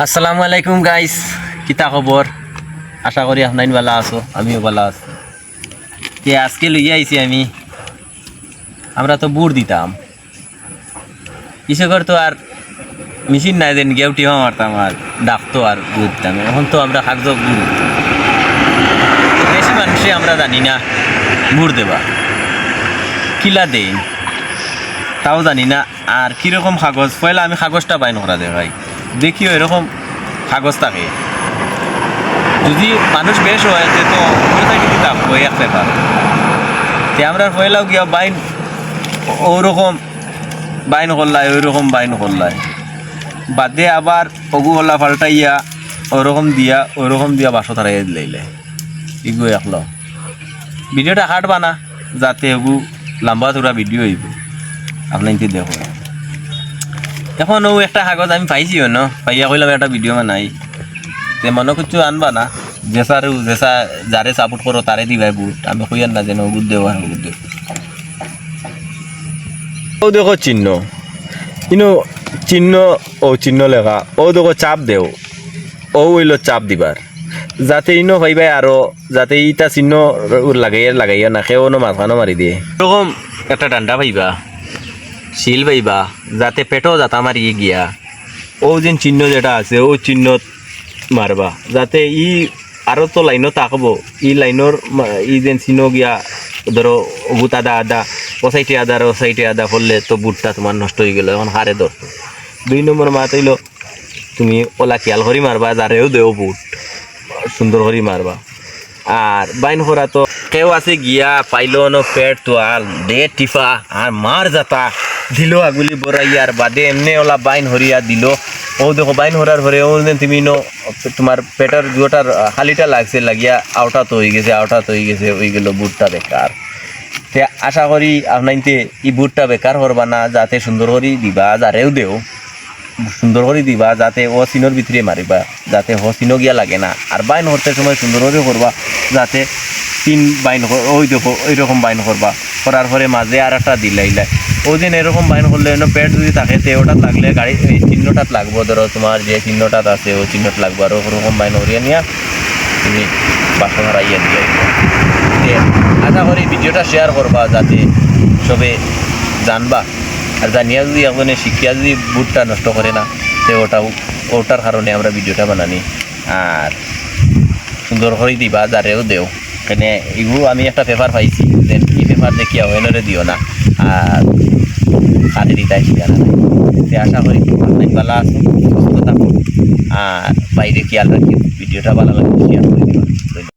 আসসালামু আলাইকুম গাইস, কিতা খবর? আশা করি আপনার ভালো আছো, আমিও ভালো আছি। কে আজকে লইয়া আইছি আমরা তো বুড় দিতাম, কৃষকের তো আর মেশিন নাই যেন গিয়ে টিহা মারতাম আর ডাকতো আর বুড় দিতাম। এখন তো আমরা কাগজ বুড় দিতাম। বেশি মানুষে আমরা জানি না বুড় দেবা কিলা দেই, তাও জানি না। আর কীরকম কাগজ, পয়লা আমি কাগজটা বাইন করা দে ভাই, দেখিও এরকম কাগজ থাকে। যদি মানুষ বেশ হয় তো থাকে দিতাম ওই এক পেপার তে আমরা পয়লাও গিয়া বাইন ওরকম বাইন করলাই, ওইরকম বাইন করলাই বাদে আবার অগুলা পাল্টাইয়া ওরকম দিয়া বাসো তারাই দিলাইলে ইগু একলো ভিডিওটা কাটবা না যাতে ওগু লম্বা চূড়া ভিডিও হইব আপনাকে দেখো। এখন ও একটা কাগজ আমি পাইছিও ন, পাইয়া কইলাম একটা ভিডিও বানাই তে মনে কিছু আনবা না, জেসা যারে সাপোর্ট করো তারে দিবাই বুট। আমি কইয়ার না যেন বুট দেওয়া বুট দেব। ও দেখো চিহ্ন, ইনো চিহ্ন, ও চিহ্ন লেখা, ও দেখো চাপ দেও, ও হইল চাপ দিবার যাতে ইনো পাইবাই আরো, যাতে ইটা চিহ্ন লাগাইয়া না কেউ মাঝখানো মারি দিয়ে এরকম একটা ডান্ডা পাইবা, শিল পাইবা যাতে পেটও যাতা মারি গিয়া ও যেন চিহ্ন যেটা আছে ও চিহ্ন মারবা, যাতে ই আরো তো লাইনও তাকবো, ই লাইনের ই যেন চিহ্ন গিয়া ধরো বুট আদা ও সাইটে আদা করলে তো বুটটা তোমার নষ্ট হয়ে গেল। এখন হারে ধরতো 2 নম্বর মাত হইল তুমি ওলা খেয়াল করি মারবা, যারেও দেও বুট সুন্দর করি মারবা। আর বাইন করা তো কেউ আছে গিয়া পাইল ন পেট তো আর দে টিফা আর মার যাতা দিল আগুলি বড়াইয়া আর বাদে এমনি ওলা বাইন হরিয়া দিল। ও দেখো বাইন হরার পরে ও তুমি তোমার পেটের জুয়োটার হালিটা লাগছে, লাগিয়া আউটা তো হয়ে গেছে ওই গেল বুটটা বেকার। তে আশা করি আপনাইতে এই বুটটা বেকার করবা না, যাতে সুন্দর করি দিবা, যারেও দেও সুন্দর করে দিবা, যাতে ও চিনোর ভিতরে মারিবা, যাতে ও চিনো গিয়া লাগে না। আর বাইন হরতে সময় সুন্দর করে করবা, যাতে তিন বাইন ওই দেখো ওইরকম বাইন করবা, করার পরে মাঝে আর একটা দিলাইলাই ও দিন এরকম বাইন করলে পেট যদি থাকে তে ওটাত লাগলে গাড়ি এই চিহ্নটাত লাগবো, ধরো তোমার যে চিহ্নটাত আছে ও চিহ্নটা লাগবো। আর ওরকম বাইন হরিয়া নিয়া তুমি বাসা হারাইয়া দিয়ে আশা করি ভিডিওটা শেয়ার করবা, যাতে সবে জানবা। আর জানিয়া যদি একজনে শিখিয়া যদি বুটটা নষ্ট করে না সে ওটার কারণে আমরা ভিডিওটা বানানি। আর সুন্দর করে দিবা, যারেও দেও। এখানে এগুলো আমি একটা পেপার পাইছি, যে এই পেপার দেখিয়া ওয়েনরে দিও না আর কাজে দিতে শিখা না। আশা করি অনেক ভালো আছো, সুস্থ থাকো আর বাইরে খেয়াল রাখি। ভিডিওটা ভালো লাগলে শেয়ার করে দিবা।